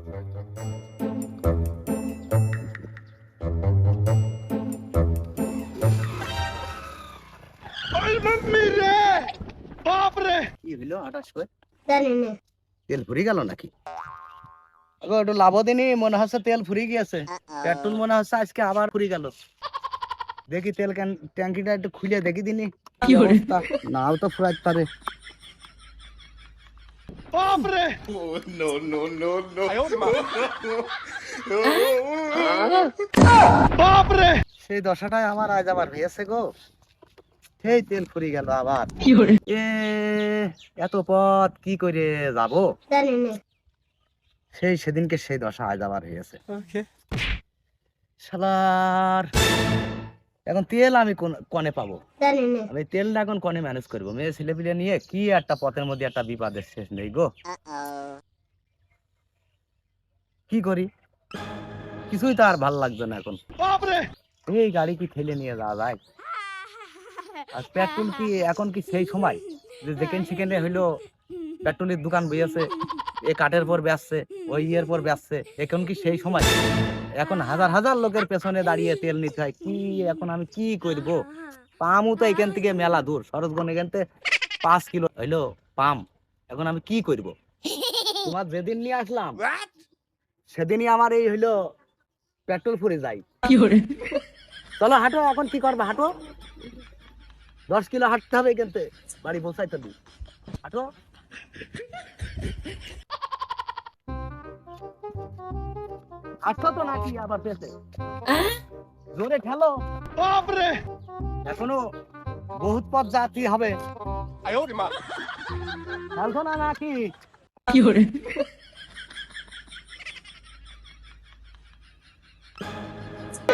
কি হইলো হঠাৎ করে? তেল ফুরিয়ে গেল নাকি? একটু লাভ দিনই মনে হচ্ছে তেল ফুরিয়ে গিয়েছে। পেট্রোল মনে হচ্ছে আজকে আবার ফুরিয়ে গেল। দেখি তেল ট্যাঙ্কিটা একটু খুলে দেখি দিনি কি অবস্থা। নাও তো ফুরাইতে পারে। সেই দশাটাই আমার আজ আবার হয়েছে গো। সেই তেল ফুরিয়ে গেল আবার। এ এত পথ কি করে যাব? সেদিনকে সেই দশা আজ আবার হয়েছে। শালার এখন তেল আমি কনে পাবো? আমি তেলটা এখন কনে ম্যানেজ করবো? মেয়ে ছেলে পিলে নিয়ে কি একটা পথের মধ্যে একটা বিপদের শেষ নেই গো। কি করি কিছুই তো আর ভাল লাগছে না এখন। এই গাড়ি কি ঠেলে নিয়ে যাওয়া যায়? আর পেট্রোল কি এখন কি সেই সময় যে সেকেন্ডে হইলো পেট্রোলের দোকান বইয়াছে, এ কাঠের পর বেচছে, ওই ইয়ের পর বেচছে, এখন কি সেই সময়? এখন হাজার হাজার লোকের পেছনে দাঁড়িয়ে তেল নিতে হয়। কি এখন আমি কি করবো? পামও তো এখান থেকে মেলা দূর, সরোজগঞ্জ এখান থেকে 5 কিলো হইলো পাম। এখন আমি কি করব? তোমার যেদিন নিয়ে আসলাম সেদিনই আমার এই হইলো পেট্রোল ফুরে যায়। চলো হাঁটো, এখন কি করবে? হাঁটো, 10 কিলো হাঁটতে হবে এখান থেকে বাড়ি পৌঁছাইতে দিই। হাঁটো। হাঁটছো তো নাকি আবার পেছে? জোরে ঠেলো। বাপরে এখনো বহুত পথ যাত্রী হবে। ঠেলছো না নাকি? কি করে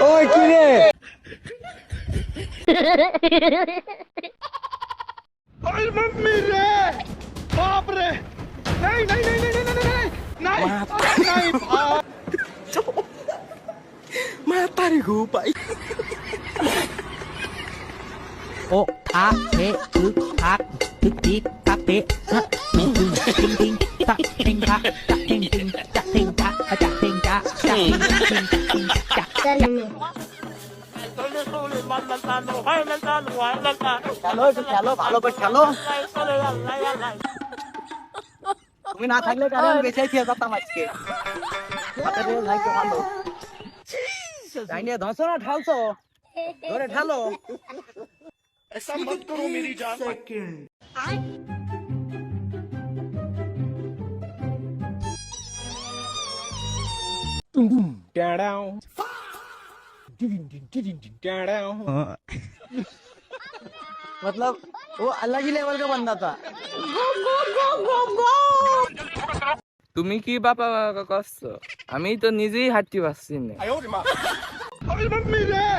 ওই কি রে? ওই মাম্মি রে, বাপ রে! নাই নাই নাই নাই নাই নাই নাই নাই নাই ভাই, মাতারি গো ভাই। ও আ হে উ আ tik tik tak tik tak ting ting ting tak ting tak tak ting ting tak ting tak tak ting tak tak ting ting tak খেলো খেলো ভালো করে খেলো। তুমি না থাকলে কারণ বেঁচে খেয়ে যেতাম আজকে। ভালো তাই নিয়ে ধরছো না ঢালছো? ধরে ঢালো। ऐसा मत करो मेरी जान। मतलब वो अलग ही लेवल का बंदा था। তুমি কি বাবা করছো? আমি তো নিজেই হাঁটতে পারছি না।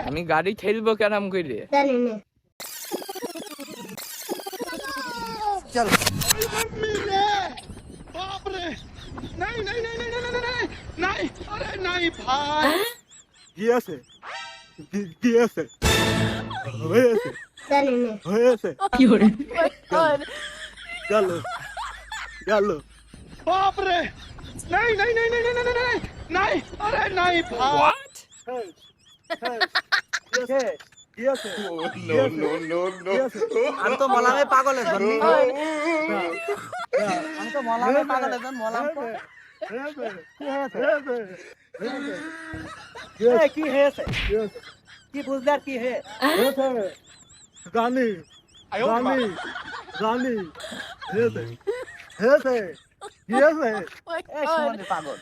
আমি গাড়ি ঠেলবো কেরাম করে? चल কি আছে কি আছে হয়েছে হয়েছে কি করে গেল গেল বাপ রে নাই নাই নাই নাই নাই নাই নাই আরে নাই ভাই কি আছে নো নো নো নো আমি তো মলামে পাগল হয়ে ধরনি আমি তো মলামে পাগল হয়ে ধর মলাম তো কি হয়েছে কি বুঝলে আর কি হে গানি গানি গানি হেছে হেছে কি হয়েছে এই শুনে পাগল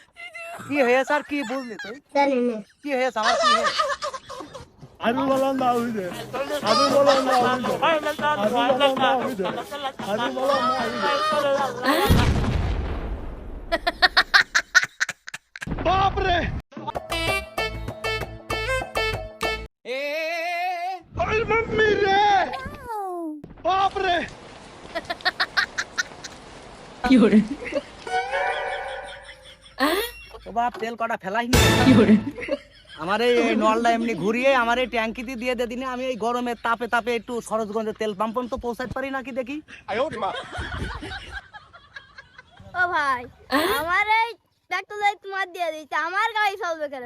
কি হয়েছে আর কি বুঝলি তুই জানি না কি হয়েছে আমার কি হে আমি বললাম না হইছে আমি বললাম না হইছে আমি বললাম না হইছে আমি বললাম না হইছে বাপ রে এ ওই মাম্মি রে বাপ রে কি হরে ও বাপ তেল কটা ফেলাই নি কি হরে আমার এই নলটা এমনি ঘুরিয়ে আমার এই ট্যাঙ্কিতে দিয়ে দে দিনে আমি এই গরমে তাপে তাপে একটু সরোজগঞ্জে তেল পাম্প তো পৌঁছাতে পারি নাকি দেখি ও ভাই আমার এই পেট্রোলে তোমার আমার দিয়ে দিচ্ছে, আমার গাড়ি চলবে কেন?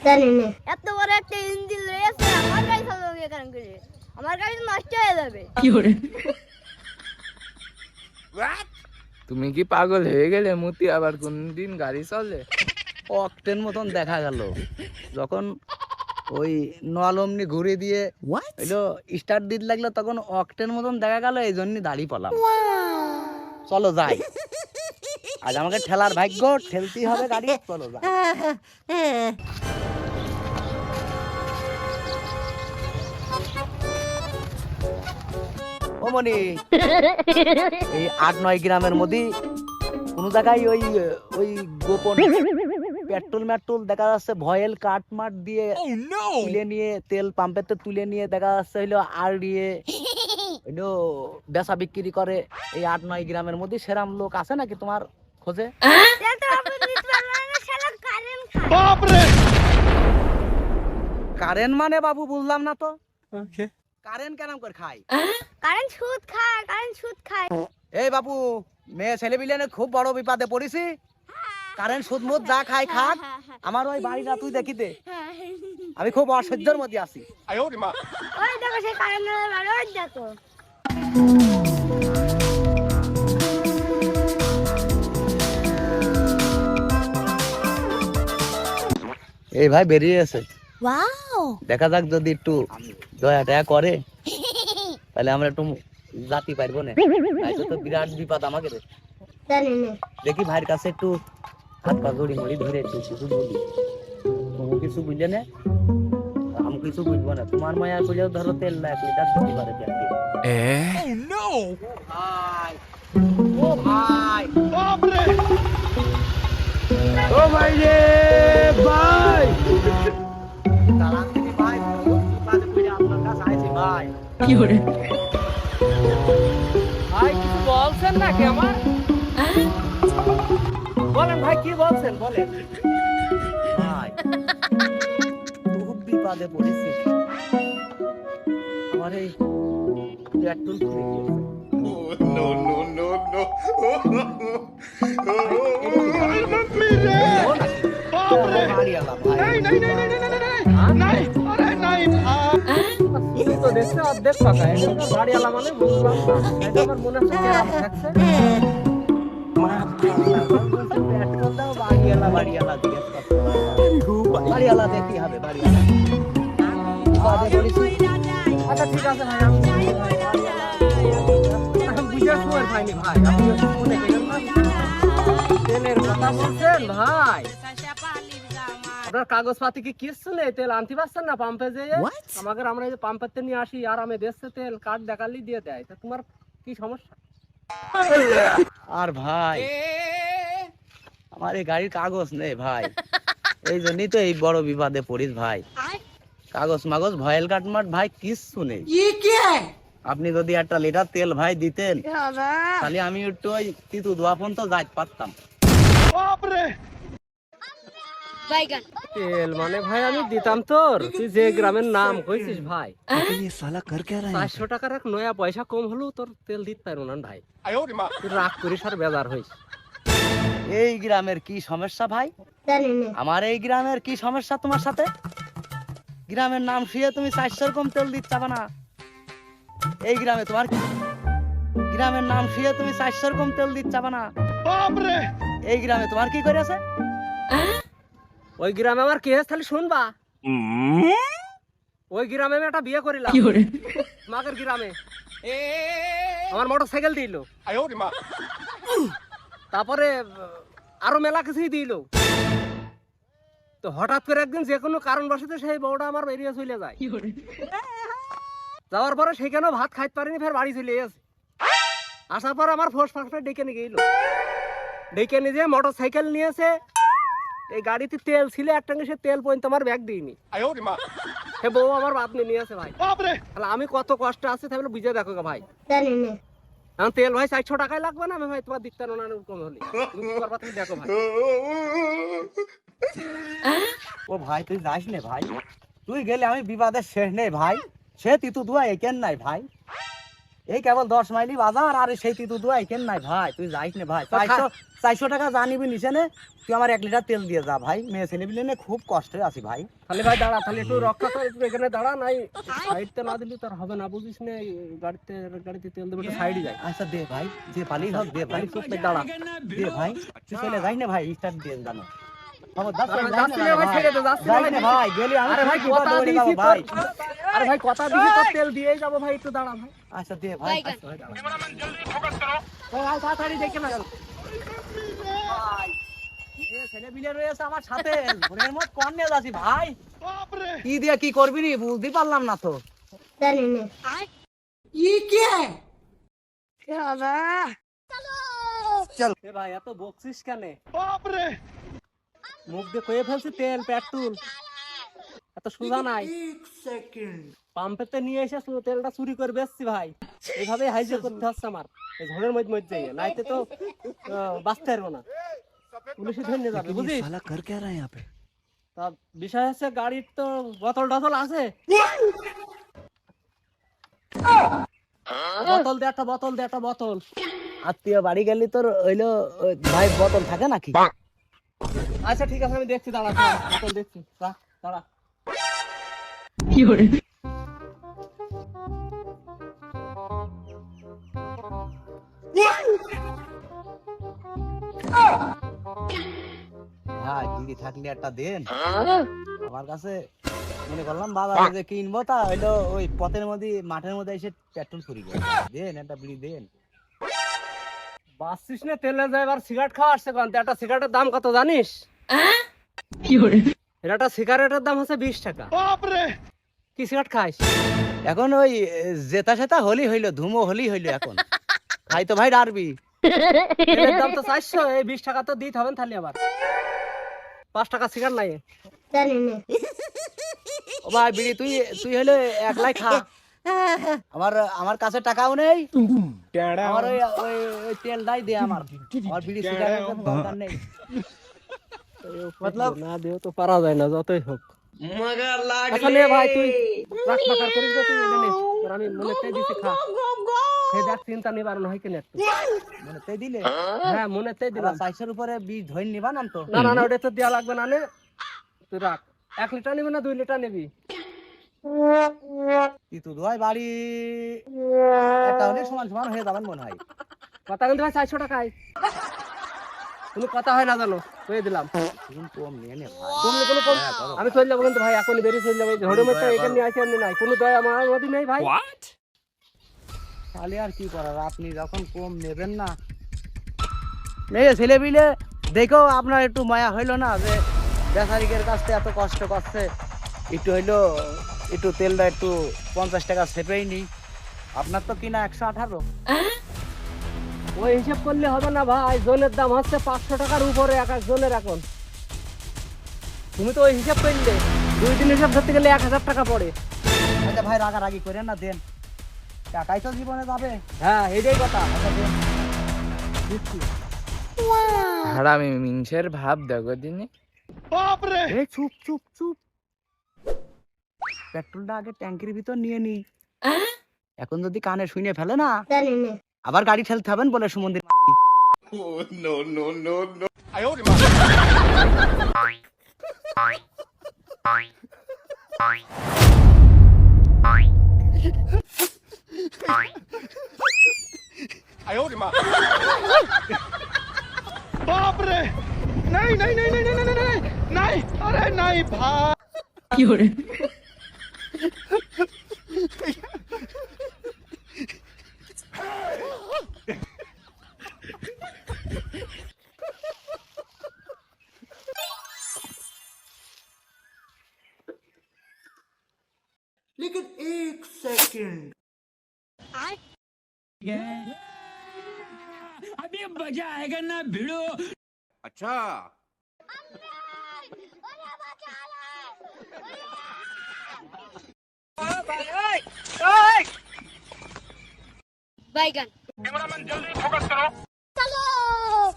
জানি না, এত বড় একটা ইঞ্জিন রয়েছে, আমার গাড়ি চলবে কেন করে? আমার গাড়ি তো নষ্ট হয়ে যাবে। তুমি কি পাগল হয়ে গেলে মতি? আবার কোনদিন গাড়ি চলে? অকটেন মতন দেখা গেল যখন ওই নলমনি ঘুরে দিয়ে হইলো স্টার্ট দিতে লাগলো, তখন অকটেন মতন দেখা গেল, এই জন্যই দাঁড়িয়ে পড়লাম। চলো যাই, আজ আমাকে ঠেলার ভাগ্য, ঠেলতেই হবে গাড়ি, চলো যাই। ও মনি, এই ৮-৯ গ্রামের মধ্যে কোন জায়গায় ওই ওই গোপন পেট্রোল মেট্রোল দেখা যাচ্ছে, ভয়েল কাট মাট দিয়ে তুলে নিয়ে, তেল পাম্পেতে তুলে নিয়ে দেখা যাচ্ছে হইলো আর দিয়ে হইলো বেচা বিক্রি করে। এই ৮-৯ গ্রামের মধ্যে সেরাম লোক আছে নাকি তোমার খোঁজে? কারেন্ট মানে বাবু বুঝলাম না তো। কারেন্ট কেন করে খায়? কারেন্ট সুদ খায়, কারেন্ট সুদ খায়। এই বাবু, মেয়ে ছেলে বিলিয়ানে খুব বড় বিপদে পড়েছি। কারেন্ট সুদ মুদ যা খাই খাক, আমার ওই বাড়িটা তুই দেখি দে, আমি খুব অসহ্যের মধ্যে আছি। ওই দেখো সেই কারেন্টের বাড়ি, ওই দেখো। এই ভাই বেরিয়ে আছে, দেখা যাক যদি একটু দয়া টয়া করে তাহলে আমরা একটু জাতি পারবো না, নয়তো তো বিরাট বিপদ আমাকে রে। জানি না, দেখি ভাইয়ের কাছে একটু হাত পা জড়ি মড়ি ধরে একটু কিছু বলি। তুমি কিছু বুঝলে না, আমি কিছু বুঝবো না। তোমার মায়া করলেও ধরো তেল 1 লিটার দিতে পারে ব্যাগে। ভাই, ও ভাই, বাপরে, ও ভাই রে ভাই, তালাক দিবি ভাই, বাজে কইরা আপনার কাছে আইছি ভাই। কি করে ভাই কিছু বলছেন নাকি আমার? বলেন ভাই, কি বলছেন বলেন ভাই। খুব বিপদে পড়েছি, আমার এই পেট্রোল ফুরিয়ে গেছে। বাড়িওয়ালা ভাই, তুমি তো দেখছো অর্ধেক ফাঁকা, এটা তো গাড়িওয়ালা মানে বুঝলাম না। এটা আমার মনে হচ্ছে গ্রাম থাকছে। পেট্রোল দাও, বাড়িওয়ালা জিজ্ঞেস করতে হবে। বাড়িওয়ালা দেখি হবে, বাড়িওয়ালা। বিপদে পড়েছি। আচ্ছা ঠিক আছে ভাই, আমি বুঝে শুয়ার পাইনি ভাই, আপনি মনে করেন না। তেলের কথা বলছেন ভাই, আপনার কাগজপাতি কি কিছু নেই? তেল আনতে পারছেন না পাম্পে যেয়ে? আমাকে আমরা এই যে পাম্পেতে নিয়ে আসি, আর আমি দেখছে তেল কার্ড দেখালি দিয়ে দেয়, তা তোমার কি সমস্যা? আর ভাই, আমার এই গাড়ির কাগজ নেই ভাই, এই জন্যই তো এই বড় বিপদে পড়িস ভাই। কাগজ মাগজ ভয়েল কাটমাট ভাই কিচ্ছু নেই। আপনি যদি 1 লিটার তেল ভাই দিতেন, তাহলে আমি একটু ওই তিতু দোয়াপন তো যাইতে পারতাম। তেল মানে ভাই আমি দিতাম তোর, তুই যে গ্রামের নাম কইছিস ভাই, 400 টাকার এক নয়া পয়সা কম হলেও তোর তেল দিতে পারবো না ভাই। তুই রাগ করিস আর বেজার হইস। এই গ্রামের কি সমস্যা ভাই? জানি না, আমার এই গ্রামের কি সমস্যা তোমার সাথে? গ্রামের নাম শুয়ে তুমি 400 কম তেল দিতে চাবা না? এই গ্রামে তোমার কি? গ্রামের নাম শুয়ে তুমি 400 কম তেল দিতে চাবা না? এই গ্রামে তোমার কি করেছে? ওই গ্রামে আমার কি হয়েছে তাহলে শুনবা? ওই গ্রামে আমি একটা বিয়ে করিলাম, মাগের গ্রামে। আমার মোটর সাইকেল দিল, তারপরে আরো মেলা কিছুই দিল। তো হঠাৎ করে একদিন যে কোনো কারণবশত সেই বউটা আমার বেরিয়ে চলে যায়। যাওয়ার পরে সেখানেও ভাত খাইতে পারিনি, ফের বাড়ি চলে গেছে। আসার পর আমার ফোর্স ফাঁকটা ডেকে নিয়ে গেল, ডেকে নিয়ে যেয়ে মোটর সাইকেল নিয়েছে। এই গাড়িতে তেল ছিল এক ট্যাঙ্কি, সে তেল পর্যন্ত আমার ব্যাগ দিইনি। সে বউ আমার বাদ নিয়ে আছে ভাই। তাহলে আমি কত কষ্ট আছে তাহলে বুঝে দেখো গা ভাই। জানি না, এখন তেল ভাই 400 টাকায় লাগবে না, আমি ভাই তোমার দিতে পারবো না কম হলে। তুমি কি করবা তুমি দেখো ভাই। ও ভাই তুই যাস নে ভাই, তুই গেলে আমি বিবাদের শেষ নেই ভাই। সে তিতু দুয়া একেন নাই ভাই, এই কেবল 10 মাইলি বাজার, আর সেই তুই দুয়াই কেন নাই ভাই, তুই যাইস না ভাই। 400 টাকা জানিবি নিছে নে, তুই আমার 1 লিটার তেল দিয়ে যা ভাই, মেয়ে ছেলে বিলে নে খুব কষ্টে আছি ভাই। তাহলে ভাই দাঁড়া, তাহলে একটু রক্ষা কর, একটু এখানে দাঁড়া, নাই সাইডতে না দিলে তার হবে না, বুঝিস না? গাড়িতে তেল দেবে, সাইডে যায়। আচ্ছা দে ভাই, যে পালি হোক দে ভাই, চুপ করে দাঁড়া। দে ভাই, তুই চলে যাই না ভাই, স্টার্ট দিয়ে জানো। আরে ভাই কথা দিয়েছি ভাই, তেল দিয়ে যাবো ভাই, একটু দাঁড়া ভাই। আচ্ছা দে ভাই, তাড়াতাড়ি দেখে না ছেলে বিলে রয়েছে আমার সাথে, ঘরের মত কোন নিয়ে যাচ্ছি ভাই, কি দিয়ে কি করবি নি বুঝতে পারলাম না তো। চল ভাই, এত বকছিস কেন? মুখ দিয়ে কয়ে ফেলছি তেল পেট্রোল, এত সোজা নাই। পাম্পেতে নিয়ে এসে তেলটা চুরি করে বেচছি ভাই, এইভাবে হাইজে করতে হচ্ছে আমার, এই ঝড়ের মধ্যে মধ্যে নাইতে তো বাঁচতে পারবো না, পুলিশে ধরে নিয়ে যাবে, বুঝিস? কর কে রা यहाँ पे? তা বিষয় হচ্ছে গাড়ির তো বোতল টতল আছে, বোতল দে একটা, বোতল দে একটা, বোতল। আত্মীয় বাড়ি গেলি তোর হইলো ভাই বোতল থাকে নাকি? আচ্ছা ঠিক আছে, আমি দেখছি, দাঁড়া, বোতল দেখছি, রাখ, দাঁড়া। ভাই দিদি থাকলে একটা দেন আমার কাছে, মনে করলাম বাজারে যে কিনবো, তা হইলো ওই পথের মধ্যে মাঠের মধ্যে এসে পেট্রোল চুরি করে। দেন একটা বিড়ি দেন। বাসছিস না তেলে যায়, এবার সিগারেট খাওয়া আসছে কোন? একটা সিগারেটের দাম কত জানিস? একটা সিগারেটের দাম হচ্ছে 20 টাকা। কি সিগারেট খাইস? এখন ওই জেতা সেতা হলি হইলো, ধুমো হলি হইলো, এখন খাই তো ভাই ডারবি। তেলের দাম তো 400, এই 20 টাকা তো দিতে হবে তাহলে, আবার 5 টাকা সিগারেট নাই। ও ভাই বিড়ি তুই তুই হলে একলাই খা, আমার কাছে টাকাও নেই, আমার ওই ওই ওই তেলটাই দে, আমার বিড়ি সিগারেটের দরকার নেই। মতলব না দেও তো পারা যায় না, যতই হোক। আচ্ছা নে ভাই, তুই রাখ বাকার করিস না, তুই এটা নে, তোর আমি মনেতেই দিছি, খা। এই দেখ, চিন্তা নিবার না হয় কেন একটু, মনেতেই দিলে? হ্যাঁ মনেতেই দিলাম। 400 উপরে বীজ ধরে নিবা না তো? না না না, ওটা তো দেওয়া লাগবে না, নে তুই রাখ। 1 লিটার নিবি না 2 লিটার নিবি? কিন্তু ভাই বাড়ি একটা হলে সমান সমান হয়ে যাবেন মনে হয়। কথা কিন্তু ভাই 400 টাকায়, কোনো কথা হয় না জানো, কয়ে দিলাম। কম নিয়ে নে ভাই। কোনো কম, আমি চলে যাবো কিন্তু ভাই, এখনই বেরিয়ে চলে যাবো। ঝড়ের মধ্যে এখানে নিয়ে আসি, এমনি নাই, কোনো দয়া আমার মধ্যে নেই ভাই। তাহলে আর কি করার, আপনি যখন কম নেবেন না, নেই ছেলে বিলে দেখো আপনার একটু মায়া হইলো না, যে বেচারিকের কাছ থেকে এত কষ্ট করছে, একটু হইলো একটু তেলটা একটু 50 টাকা সেপেই নি। আপনার তো কিনা 118। ওই হিসাব করলে হবে না ভাই, জনের দাম হচ্ছে 500 টাকার উপরে এক এক জনের এখন। তুমি তো ওই হিসাব করলে 2 দিন হিসাব ধরতে গেলে 1000 টাকা পড়ে। আচ্ছা ভাই রাগারাগি করেন না, দেন, টাকাই তো জীবনে যাবে। হ্যাঁ এটাই কথা। আচ্ছা দেন, দিচ্ছি। হারামি মিংসের ভাব দেখো দিনে। এই চুপ চুপ চুপ, পেট্রোলটা আগে ট্যাঙ্কির ভিতর নিয়ে নি, এখন যদি কানে শুনে ফেলে না, আবার গাড়ি ঠেলতে হবেন বলে সুমন্দির মাগি। बैगन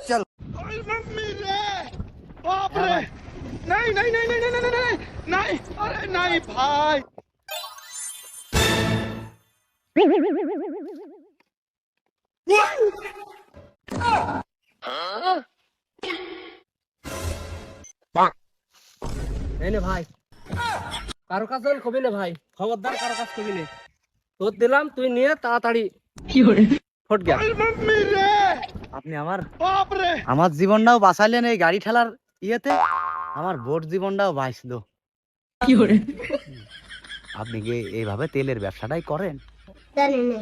चल नहीं नहीं नहीं नहीं नहीं नहीं नहीं नहीं, अरे नहीं भाई। এই নে ভাই, কারো কাজ হলে কবি না ভাই, খবরদার কারো কাজ কবি নে। তোর দিলাম, তুই নিয়ে তাড়াতাড়ি ফট গেল। আপনি আমার জীবনটাও বাঁচাইলেন এই গাড়ি ঠেলার ইয়েতে, আমার বোট জীবনটাও বাঁচলো। আপনি কি এইভাবে তেলের ব্যবসাটাই করেন? জানি না।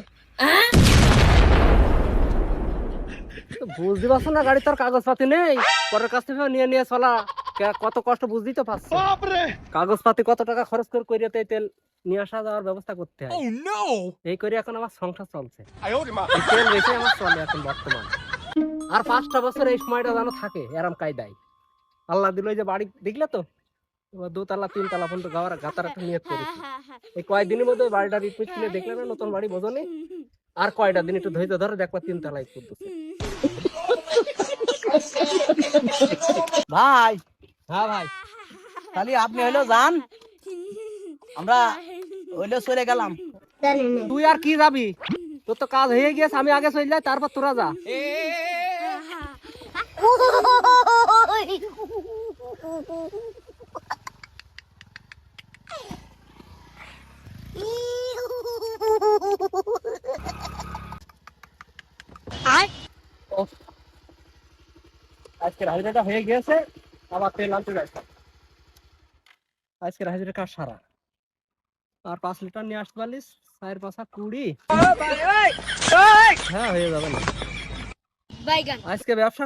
তো বুঝতে পারছো না, গাড়ি তোর কাগজপাতি নেই, পরের কাছ থেকে নিয়ে নিয়ে চলা কত কষ্ট বুঝতেই তো পারছো। কাগজপাতি কত টাকা খরচ করে করিয়াতে এই তেল নিয়ে আসা যাওয়ার ব্যবস্থা করতে হয়। এই করে এখন আমার সংসার চলছে, এই তেল বেশি আমার চলে এখন বর্তমান। আর 5টা বছর এই সময়টা যেন থাকে এরম কায়দায়। আল্লাহ দিল, যে বাড়ি দেখলে তো, এবার 2 তলা 3 তলা পর্যন্ত গাওয়ার গাতার একটা নিয়ত করেছি। এই কয়েকদিনের মধ্যে বাড়িটা রিপিট কিনে দেখলে না, নতুন বাড়ি বোঝনি। আর কয়টা দিন একটু ধৈর্য ধরে দেখবা 3 তলায় করতেছে। ভাই, হ্যাঁ ভাই, তাহলে আপনি হইলো যান, আমরা হইলো চলে গেলাম। জানি না। তুই আর কি যাবি, তোর তো কাজ হয়ে গিয়েছে, আমি আগে চলে যাই, তারপর তোরা যা। আজকের হাজিরাটা হয়ে গিয়েছে, আবার তেল আনতে যাইতাম। আজকের হাজিরা কাজ সারা, আর 5 লিটার নিয়ে আসতে পারলিস, 4 5 20। হ্যাঁ হয়ে যাবে না। বাইগান। আজকে ব্যবসা